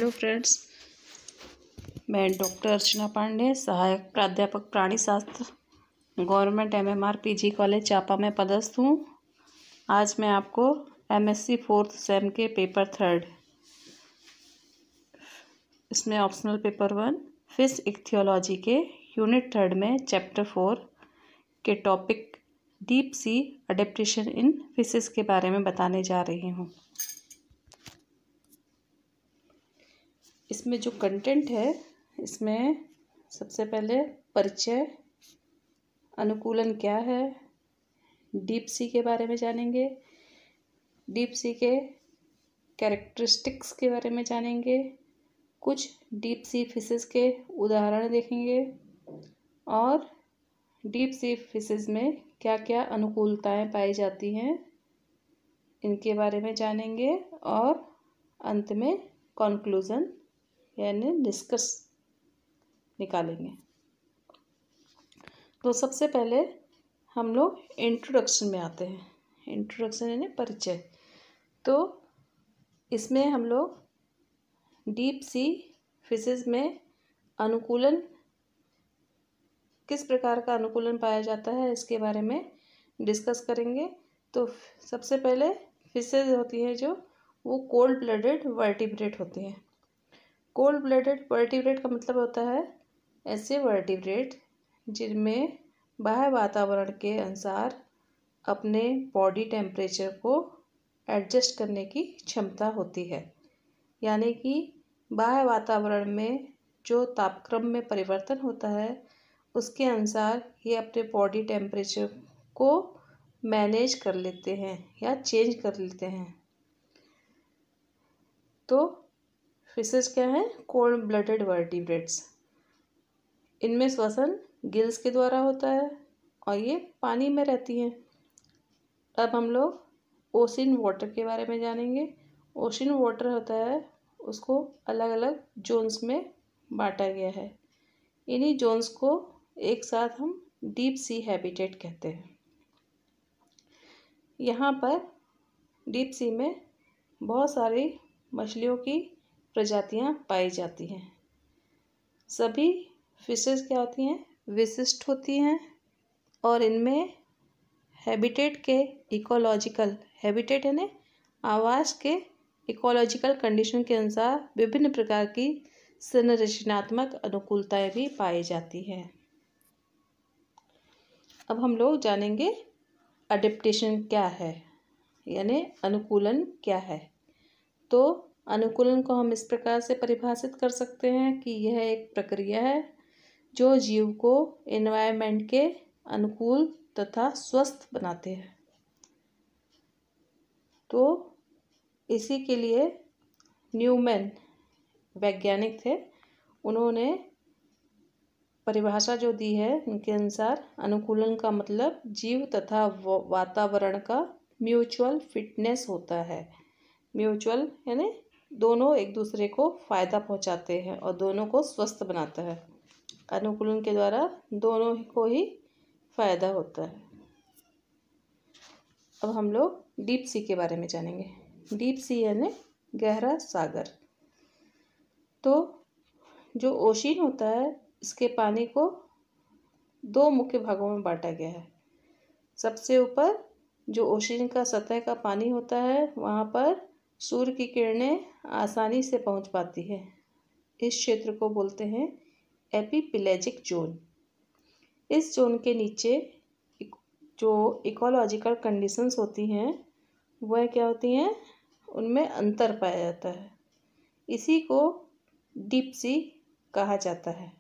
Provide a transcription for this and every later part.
Hello friends, मैं doctor अर्चना पांडे, सहायक प्राध्यापक प्राणी शास्त्र, गवर्नमेंट MMR PG कॉलेज चापा में पदस्थ हूँ। आज मैं आपको MSc 4th सेम के पेपर 3 इसमें ऑप्शनल पेपर 1 फिश इक्थियोलॉजी के यूनिट 3 में चैप्टर 4 के टॉपिक डीप सी अडेप्टेशन इन फिशेस के बारे में बताने जा रही हूँ। इसमें जो कंटेंट है, इसमें सबसे पहले परिचय, अनुकूलन क्या है, डीप सी के बारे में जानेंगे, डीप सी के कैरेक्टरिस्टिक्स के बारे में जानेंगे, कुछ डीप सी फिशेस के उदाहरण देखेंगे और डीप सी फिशेस में क्या क्या अनुकूलताएं पाई जाती हैं इनके बारे में जानेंगे और अंत में कंक्लूजन यानी डिस्कस निकालेंगे। तो सबसे पहले हम लोग इंट्रोडक्शन में आते हैं। इंट्रोडक्शन यानी परिचय। तो इसमें हम लोग डीप सी फिशेस में अनुकूलन, किस प्रकार का अनुकूलन पाया जाता है, इसके बारे में डिस्कस करेंगे। तो सबसे पहले फिशेस होती हैं जो वो कोल्ड ब्लडेड वर्टिब्रेट होती हैं। कोल्ड ब्लडेड वर्टिब्रेट का मतलब होता है ऐसे वर्टिब्रेट जिनमें बाह्य वातावरण के अनुसार अपने बॉडी टेम्परेचर को एडजस्ट करने की क्षमता होती है। यानी कि बाह्य वातावरण में जो तापक्रम में परिवर्तन होता है उसके अनुसार ये अपने बॉडी टेम्परेचर को मैनेज कर लेते हैं या चेंज कर लेते हैं। तो फिशेस क्या हैं? Cold blooded vertebrates. इनमें श्वसन गिल्स के द्वारा होता है और ये पानी में रहती हैं। अब हम लोग ओशन वाटर के बारे में जानेंगे। ओशन वाटर होता है, उसको अलग अलग जोन्स में बांटा गया है। इन्हीं जोन्स को एक साथ हम डीप सी हैबिटेट कहते हैं। यहाँ पर डीप सी में बहुत सारी मछलियों की प्रजातियां पाई जाती हैं। सभी फिशेस क्या होती हैं? विशिष्ट होती हैं और इनमें हैबिटेट के इकोलॉजिकल, हैबिटेट यानी आवास के इकोलॉजिकल कंडीशन के अनुसार विभिन्न प्रकार की संरचनात्मक अनुकूलताएं भी पाई जाती हैं। अब हम लोग जानेंगे अडेप्टेशन क्या है, यानी अनुकूलन क्या है। तो अनुकूलन को हम इस प्रकार से परिभाषित कर सकते हैं कि यह एक प्रक्रिया है जो जीव को एनवायरनमेंट के अनुकूल तथा स्वस्थ बनाते हैं। तो इसी के लिए न्यूमैन वैज्ञानिक थे, उन्होंने परिभाषा जो दी है उनके अनुसार अनुकूलन का मतलब जीव तथा वातावरण का म्यूचुअल फिटनेस होता है। म्यूचुअल यानी दोनों एक दूसरे को फायदा पहुंचाते हैं और दोनों को स्वस्थ बनाता है। अनुकूलन के द्वारा दोनों को ही फायदा होता है। अब हम लोग डीप सी के बारे में जानेंगे। डीप सी यानी गहरा सागर। तो जो ओशन होता है, इसके पानी को दो मुख्य भागों में बांटा गया है। सबसे ऊपर जो ओशन का सतह का पानी होता है, वहाँ पर सूर्य की किरणें आसानी से पहुंच पाती है। इस क्षेत्र को बोलते हैं एपिपेलेजिक जोन। इस जोन के नीचे जो इकोलॉजिकल कंडीशंस होती हैं वह क्या होती हैं? उनमें अंतर पाया जाता है। इसी को डीप सी कहा जाता है।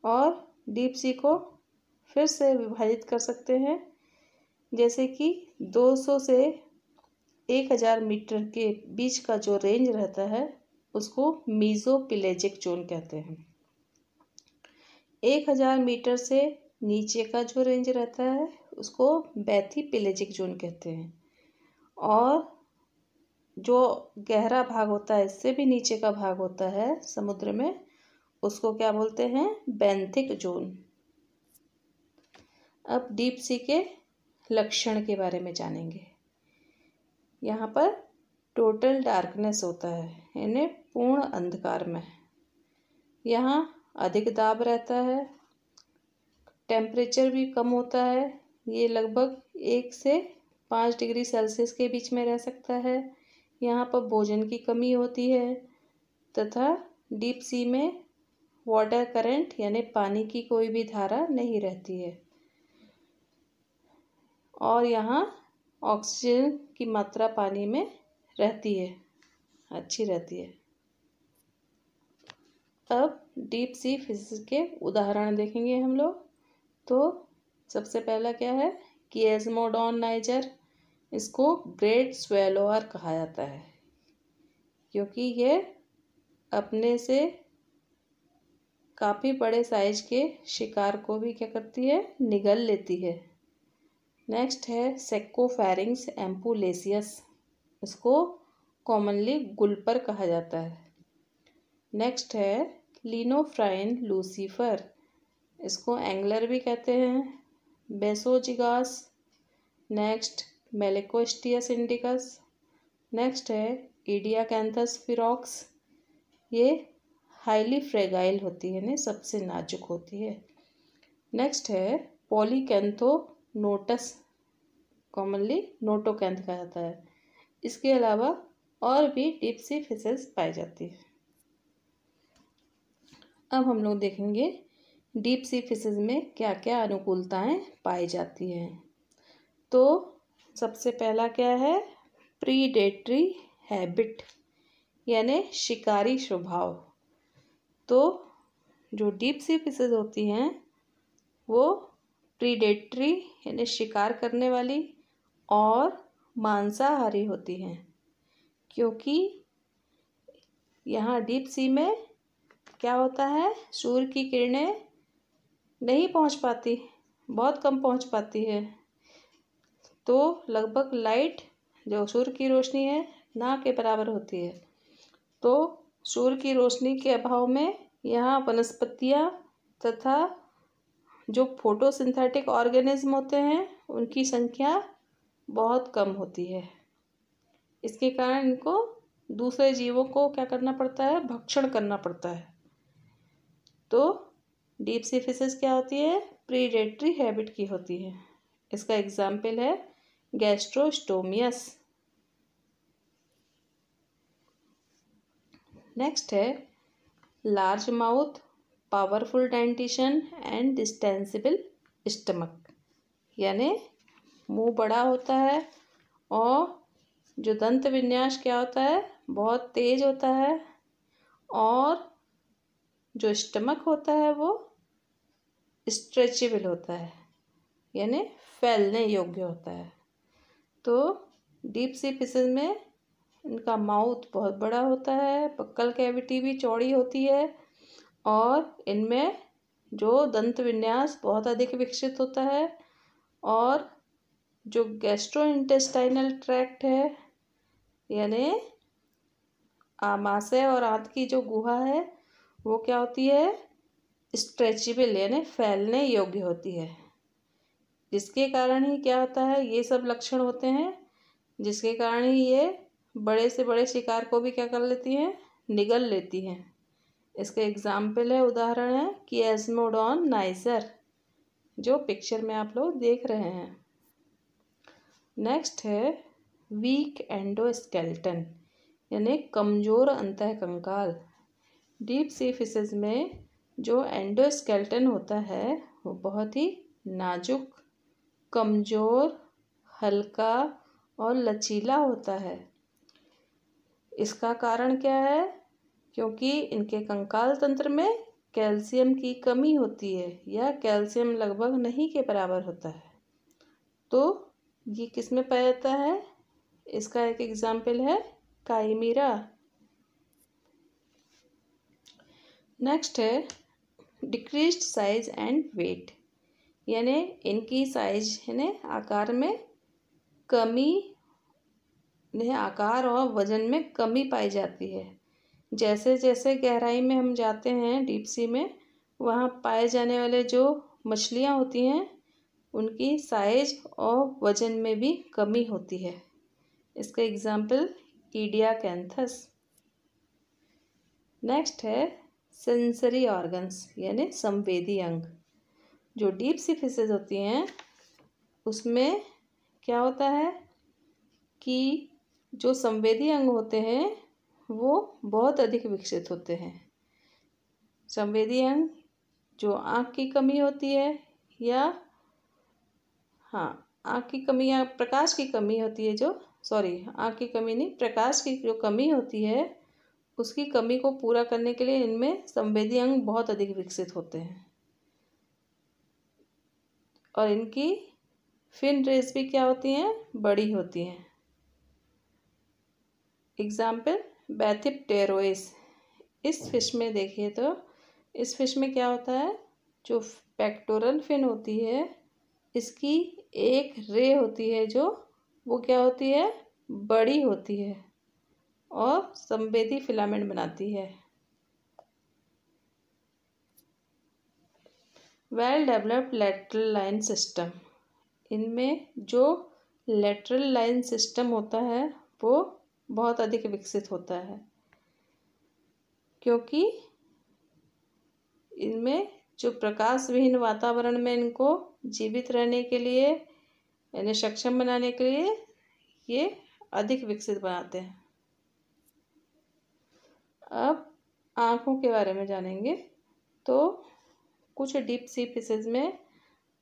और डीप सी को फिर से विभाजित कर सकते हैं, जैसे कि 200 से 1000 मीटर के बीच का जो रेंज रहता है उसको मीजोपेलेजिक जोन कहते हैं। 1000 मीटर से नीचे का जो रेंज रहता है उसको बैथीपेलेजिक जोन कहते हैं। और जो गहरा भाग होता है, इससे भी नीचे का भाग होता है समुद्र में, उसको क्या बोलते हैं? Benthic zone. अब डीप सी के लक्षण के बारे में जानेंगे। यहाँ पर टोटल डार्कनेस होता है, यानी पूर्ण अंधकार में। यहाँ अधिक दाब रहता है, टेम्परेचर भी कम होता है, ये लगभग 1 से 5 डिग्री सेल्सियस के बीच में रह सकता है। यहाँ पर भोजन की कमी होती है तथा डीप सी में वाटर करंट यानी पानी की कोई भी धारा नहीं रहती है और यहाँ ऑक्सीजन की मात्रा पानी में रहती है, अच्छी रहती है। अब डीप सी फिश के उदाहरण देखेंगे हम लोग। तो सबसे पहला क्या है, किएस्मोडोन नाइजर। इसको ग्रेट स्वेलोअर कहा जाता है क्योंकि ये अपने से काफ़ी बड़े साइज के शिकार को भी क्या करती है, निगल लेती है। नेक्स्ट है सेक्कोफेरिंग्स एम्पुलेसियस। इसको कॉमनली गुल्पर कहा जाता है। नेक्स्ट है लिनोफ्राइन लूसीफर। इसको एंगलर भी कहते हैं। बेसोजिगास। Next malacosteus indicus. नेक्स्ट है इडियाकैंथस फिरॉक्स। ये हाईली फ्रेगाइल होती है, यानी सबसे नाजुक होती है। नेक्स्ट है पॉलीकैंथोनोटस, कॉमनली नोटोकैंथ कहा जाता है। इसके अलावा और भी डीप सी फिशेस पाई जाती है। अब हम लोग देखेंगे डीप सी फिशेस में क्या क्या अनुकूलताएं पाई जाती हैं। तो सबसे पहला क्या है, प्रीडेटरी हैबिट यानी शिकारी स्वभाव। तो जो डीप सी फिशेस होती हैं वो प्रीडेटरी यानी शिकार करने वाली और मांसाहारी होती हैं क्योंकि यहाँ डीप सी में क्या होता है, सूर्य की किरणें नहीं पहुँच पाती, बहुत कम पहुँच पाती है। तो लगभग लाइट जो सूर्य की रोशनी है ना के बराबर होती है। तो सूर्य की रोशनी के अभाव में यहाँ वनस्पतियाँ तथा जो फोटोसिंथेटिक ऑर्गेनिज्म होते हैं उनकी संख्या बहुत कम होती है। इसके कारण इनको दूसरे जीवों को क्या करना पड़ता है, भक्षण करना पड़ता है। तो डीप सी फिशेस क्या होती है, प्रीडेटरी हैबिट की होती है। इसका एग्जाम्पल है गैस्ट्रोस्टोमियस। नेक्स्ट है large mouth, powerful dentition and distensible stomach, यानी मुंह बड़ा होता है और जो दंत विन्यास क्या होता है, बहुत तेज होता है और जो स्टमक होता है वो स्ट्रेचेबल होता है, यानी फैलने योग्य होता है। तो डीप सी फिशेस में इनका माउथ बहुत बड़ा होता है, बक्कल कैविटी भी चौड़ी होती है और इनमें जो दंत विन्यास बहुत अधिक विकसित होता है और जो गैस्ट्रोइंटेस्टाइनल ट्रैक्ट है यानी आमाशय और आंत की जो गुहा है वो क्या होती है, स्ट्रेचेबल यानी फैलने योग्य होती है। जिसके कारण ही क्या होता है, ये सब लक्षण होते हैं जिसके कारण ही ये बड़े से बड़े शिकार को भी क्या कर लेती हैं, निगल लेती हैं। इसके एग्जाम्पल है, उदाहरण है किएस्मोडोन नाइजर जो पिक्चर में आप लोग देख रहे हैं। नेक्स्ट है वीक एंडोस्केलेटन यानी कमज़ोर अंतःकंकाल। डीप सी फिशेस में जो एंडोस्केलेटन होता है वो बहुत ही नाजुक, कमज़ोर, हल्का और लचीला होता है। इसका कारण क्या है, क्योंकि इनके कंकाल तंत्र में कैल्शियम की कमी होती है या कैल्शियम लगभग नहीं के बराबर होता है। तो ये किस में पाया जाता है, इसका एक एग्जाम्पल है काइमीरा। नेक्स्ट है डिक्रीज्ड साइज एंड वेट, यानी इनकी साइज यानी आकार में कमी, आकार और वजन में कमी पाई जाती है। जैसे जैसे गहराई में हम जाते हैं डीप सी में, वहाँ पाए जाने वाले जो मछलियाँ होती हैं उनकी साइज और वजन में भी कमी होती है। इसका एग्जाम्पल इडियाकैंथस। नेक्स्ट है सेंसरी ऑर्गन्स यानी संवेदी अंग। जो डीप सी फिशेज होती हैं उसमें क्या होता है कि जो संवेदी अंग होते हैं वो बहुत अधिक विकसित होते हैं। संवेदी अंग जो आँख की कमी होती है या आँख की कमी या प्रकाश की कमी होती है, आँख की कमी नहीं, प्रकाश की जो कमी होती है उसकी कमी को पूरा करने के लिए इनमें संवेदी अंग बहुत अधिक विकसित होते हैं। और इनकी फिन रेस भी क्या होती हैं, बड़ी होती हैं। एग्जाम्पल बैथिप्टेरोइस। इस फिश में देखिए तो इस फिश में क्या होता है, जो पेक्टोरल फिन होती है इसकी एक रे होती है जो वो क्या होती है, बड़ी होती है और संवेदी फिलामेंट बनाती है। Well developed lateral line system. इनमें जो लेटरल लाइन सिस्टम होता है वो बहुत अधिक विकसित होता है, क्योंकि इनमें जो प्रकाश विहीन वातावरण में इनको जीवित रहने के लिए यानी सक्षम बनाने के लिए ये अधिक विकसित बनाते हैं। अब आँखों के बारे में जानेंगे। तो कुछ डीप सी फिशेज में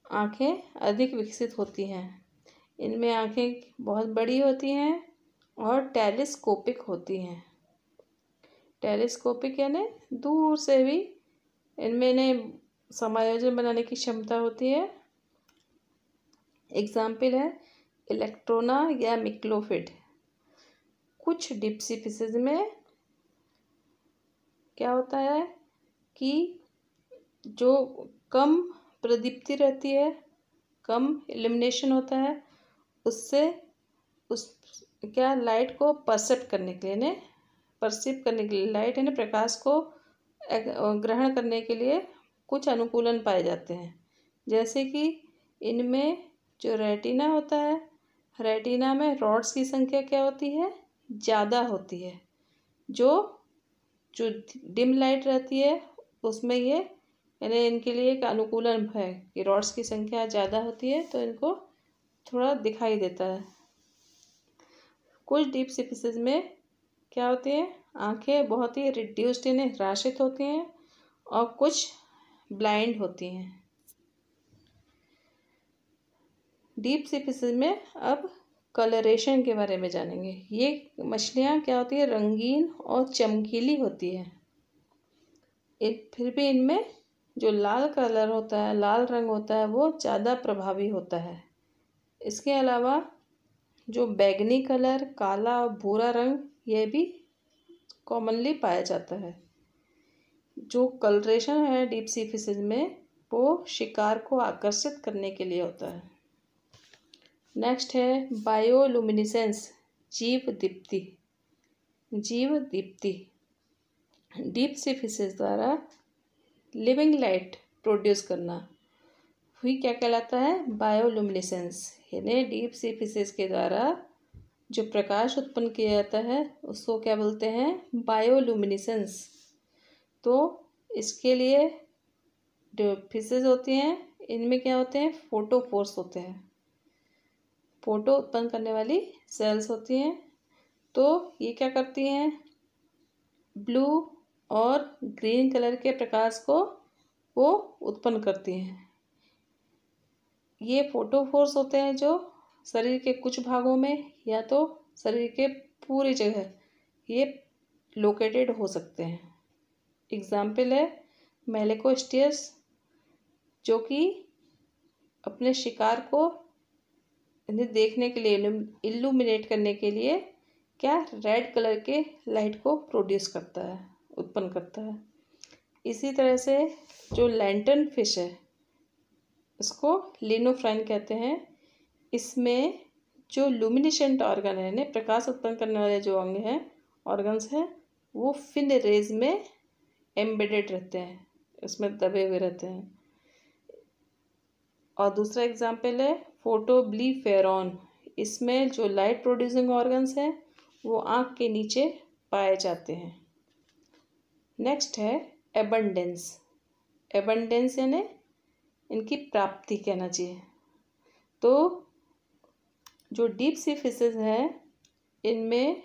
आँखें अधिक विकसित होती हैं। इनमें आँखें बहुत बड़ी होती हैं और टेलीस्कोपिक होती हैं। टेलीस्कोपिक यानी दूर से भी इनमें समायोजन बनाने की क्षमता होती है। एग्जाम्पल है इलेक्ट्रोना या मिक्लोफिड। कुछ डीप सी फिशेज में क्या होता है कि जो कम प्रदीप्ति रहती है, कम इल्यूमिनेशन होता है, उससे लाइट को परसीव करने के लिए लाइट यानी प्रकाश को ग्रहण करने के लिए कुछ अनुकूलन पाए जाते हैं। जैसे कि इनमें जो रेटिना होता है, रेटिना में रॉड्स की संख्या क्या होती है, ज़्यादा होती है। जो डिम लाइट रहती है उसमें ये यानी इनके लिए एक अनुकूलन है कि रॉड्स की संख्या ज़्यादा होती है तो इनको थोड़ा दिखाई देता है। कुछ डीप सी फिशेज में क्या होती है, आंखें बहुत ही रिड्यूस्ड यानी ह्रासित होती हैं और कुछ ब्लाइंड होती हैं। डीप सी फिशेज में अब कलरेशन के बारे में जानेंगे। ये मछलियाँ क्या होती है, रंगीन और चमकीली होती है। फिर भी इनमें जो लाल कलर होता है, लाल रंग होता है वो ज़्यादा प्रभावी होता है। इसके अलावा जो बैगनी कलर, काला और भूरा रंग ये भी कॉमनली पाया जाता है। जो कलरेशन है डीप सी फिशेज में वो शिकार को आकर्षित करने के लिए होता है। नेक्स्ट है बायोलुमिनेसेंस, जीव दीप्ति। डीप सी फिशेज द्वारा लिविंग लाइट प्रोड्यूस करना हुई क्या कहलाता है, बायोलुमिनेसेंस। यानी डीप सी फिशेज के द्वारा जो प्रकाश उत्पन्न किया जाता है उसको क्या बोलते हैं, बायोलुमिनेसेंस। तो इसके लिए जो फिशेज होती हैं इनमें क्या होते हैं, फोटोफोर्स होते हैं, फोटो उत्पन्न करने वाली सेल्स होती हैं। तो ये क्या करती हैं, ब्लू और ग्रीन कलर के प्रकाश को वो उत्पन्न करती हैं। ये फोटोफोर्स होते हैं जो शरीर के कुछ भागों में या तो शरीर के पूरी जगह ये लोकेटेड हो सकते हैं। एग्जाम्पल है मेलेकोस्टियस, जो कि अपने शिकार को देखने के लिए इल्यूमिनेट करने के लिए क्या रेड कलर के लाइट को उत्पन्न करता है। इसी तरह से जो लैंटर्न फिश है इसको लिनोफ्राइन कहते हैं। इसमें जो लुमिनिसेंट ऑर्गन है यानी प्रकाश उत्पन्न करने वाले जो अंग हैं, ऑर्गन्स हैं, वो फिन रेज में एम्बेडेड रहते हैं, इसमें दबे हुए रहते हैं। और दूसरा एग्जाम्पल है फोटोब्लीफेरॉन। इसमें जो लाइट प्रोड्यूसिंग ऑर्गन्स हैं वो आँख के नीचे पाए जाते हैं। नेक्स्ट है एबंडेंस। एबंडेंस यानी इनकी प्राप्ति कहना चाहिए। तो जो डीप सी फिशेज हैं इनमें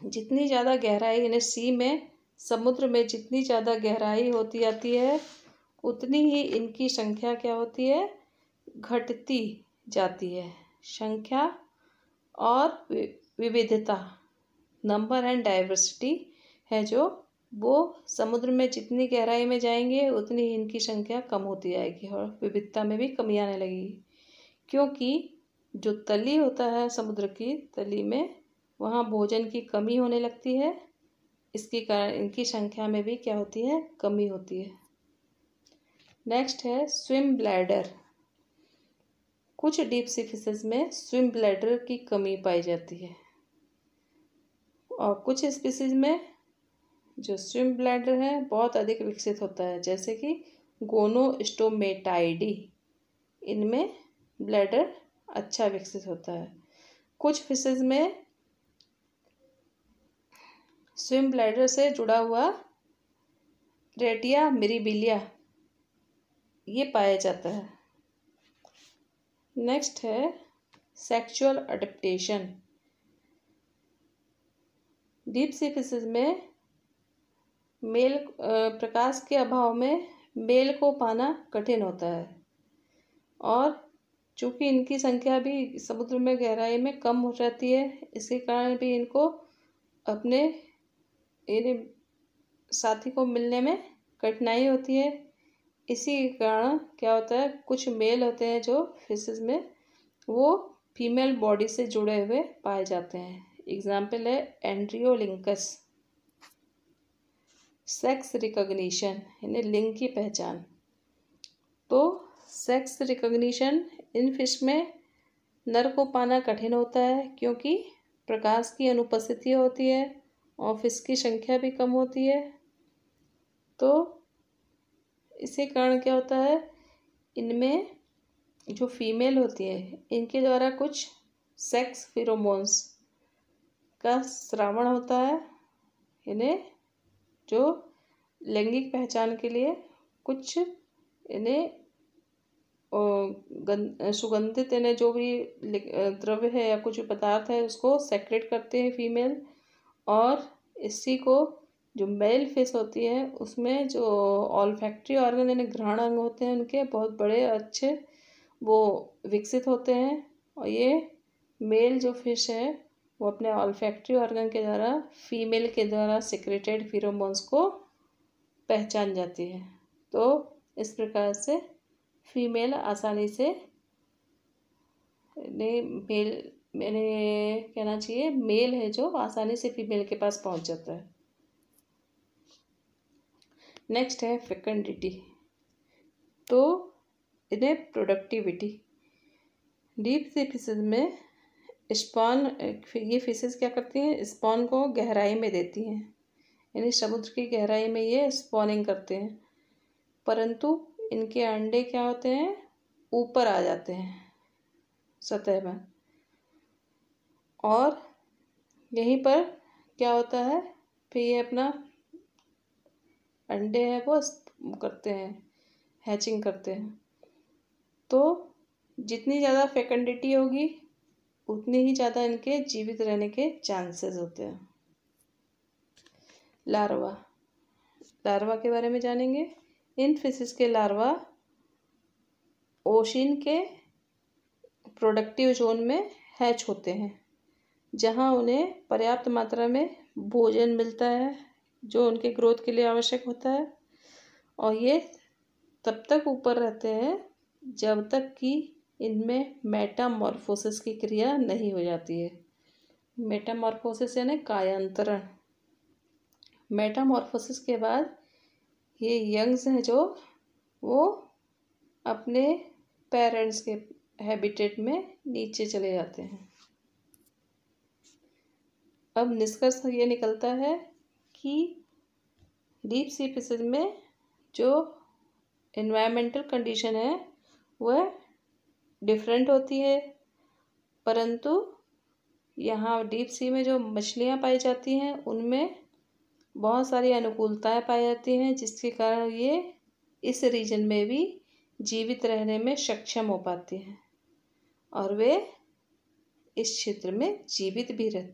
जितनी ज़्यादा गहराई, यानी सी में, समुद्र में जितनी ज़्यादा गहराई होती जाती है उतनी ही इनकी संख्या क्या होती है, घटती जाती है। संख्या और विविधता, नंबर एंड डाइवर्सिटी है जो, वो समुद्र में जितनी गहराई में जाएंगे उतनी ही इनकी संख्या कम होती जाएगी और विविधता में भी कमी आने लगेगी। क्योंकि जो तली होता है समुद्र की तली में, वहाँ भोजन की कमी होने लगती है, इसके कारण इनकी संख्या में भी क्या होती है, कमी होती है। नेक्स्ट है स्विम ब्लैडर। कुछ डीप सी फिशेज में स्विम ब्लैडर की कमी पाई जाती है और कुछ स्पीसीज में जो स्विम ब्लैडर है बहुत अधिक विकसित होता है, जैसे कि गोनोस्टोमेटाइडी, इनमें ब्लैडर अच्छा विकसित होता है। कुछ फिशेज में स्विम ब्लैडर से जुड़ा हुआ रेटिया मिरीबिलिया ये पाया जाता है। नेक्स्ट है sexual adaptation. Deep sea fishes में मेल प्रकाश के अभाव में मेल को पाना कठिन होता है और चूँकि इनकी संख्या भी समुद्र में गहराई में कम हो जाती है, इसके कारण भी इनको अपने साथी को मिलने में कठिनाई होती है। इसी कारण क्या होता है, कुछ मेल होते हैं जो फिशेज में, वो फीमेल बॉडी से जुड़े हुए पाए जाते हैं। एग्जाम्पल है एंड्रियोलिंकस। सेक्स रिकॉग्निशन यानी लिंग की पहचान। तो सेक्स रिकॉग्निशन इन फिश में नर को पाना कठिन होता है क्योंकि प्रकाश की अनुपस्थिति होती है और फिश की संख्या भी कम होती है। तो इसी कारण क्या होता है, इनमें जो फीमेल होती है इनके द्वारा कुछ सेक्स फेरोमोन्स का स्रावण होता है, इन्हें जो लैंगिक पहचान के लिए कुछ इन्हें सुगंधित इन्हें जो भी द्रव्य है या कुछ पदार्थ है उसको सेक्रेट करते हैं फीमेल। और इसी को जो मेल फिश होती है उसमें जो ऑल्फैक्टरी ऑर्गन यानी घ्राण अंग होते हैं उनके बहुत बड़े अच्छे वो विकसित होते हैं और ये मेल जो फिश है वो अपने ऑल्फैक्टरी ऑर्गन के द्वारा फीमेल के द्वारा सिक्रेटेड फेरोमोन्स को पहचान जाती है। तो इस प्रकार से फीमेल आसानी से मेल, मैंने कहना चाहिए मेल है जो आसानी से फीमेल के पास पहुंच जाता है। नेक्स्ट है फेकंडिटी। तो इन्हें प्रोडक्टिविटी। डीप सी फिशेज में स्पॉन, ये फिशेज क्या करती हैं, स्पॉन को गहराई में देती हैं, यानी समुद्र की गहराई में ये स्पॉनिंग करते हैं, परंतु इनके अंडे क्या होते हैं, ऊपर आ जाते हैं सतह पर। और यहीं पर क्या होता है, फिर ये अपना अंडे हैं वो करते हैं, हैचिंग करते हैं। तो जितनी ज़्यादा फेकंडिटी होगी उतनी ही ज़्यादा इनके जीवित रहने के चांसेस होते हैं। लार्वा। लार्वा के बारे में जानेंगे। इन फिशेस के लार्वा ओशिन के प्रोडक्टिव जोन में हैच होते हैं, जहां उन्हें पर्याप्त मात्रा में भोजन मिलता है जो उनके ग्रोथ के लिए आवश्यक होता है। और ये तब तक ऊपर रहते हैं जब तक कि इनमें मेटामॉर्फोसिस की क्रिया नहीं हो जाती है। मेटामॉर्फोसिस यानी कायांतरण। मेटामॉर्फोसिस के बाद ये यंग्स हैं जो वो अपने पेरेंट्स के हैबिटेट में नीचे चले जाते हैं। अब निष्कर्ष ये निकलता है कि डीप सी फिशेज में जो एनवायरमेंटल कंडीशन है वह डिफरेंट होती है, परंतु यहाँ डीप सी में जो मछलियाँ पाई जाती हैं उनमें बहुत सारी अनुकूलताएं पाई जाती हैं, जिसके कारण ये इस रीजन में भी जीवित रहने में सक्षम हो पाती हैं और वे इस क्षेत्र में जीवित भी रहते हैं।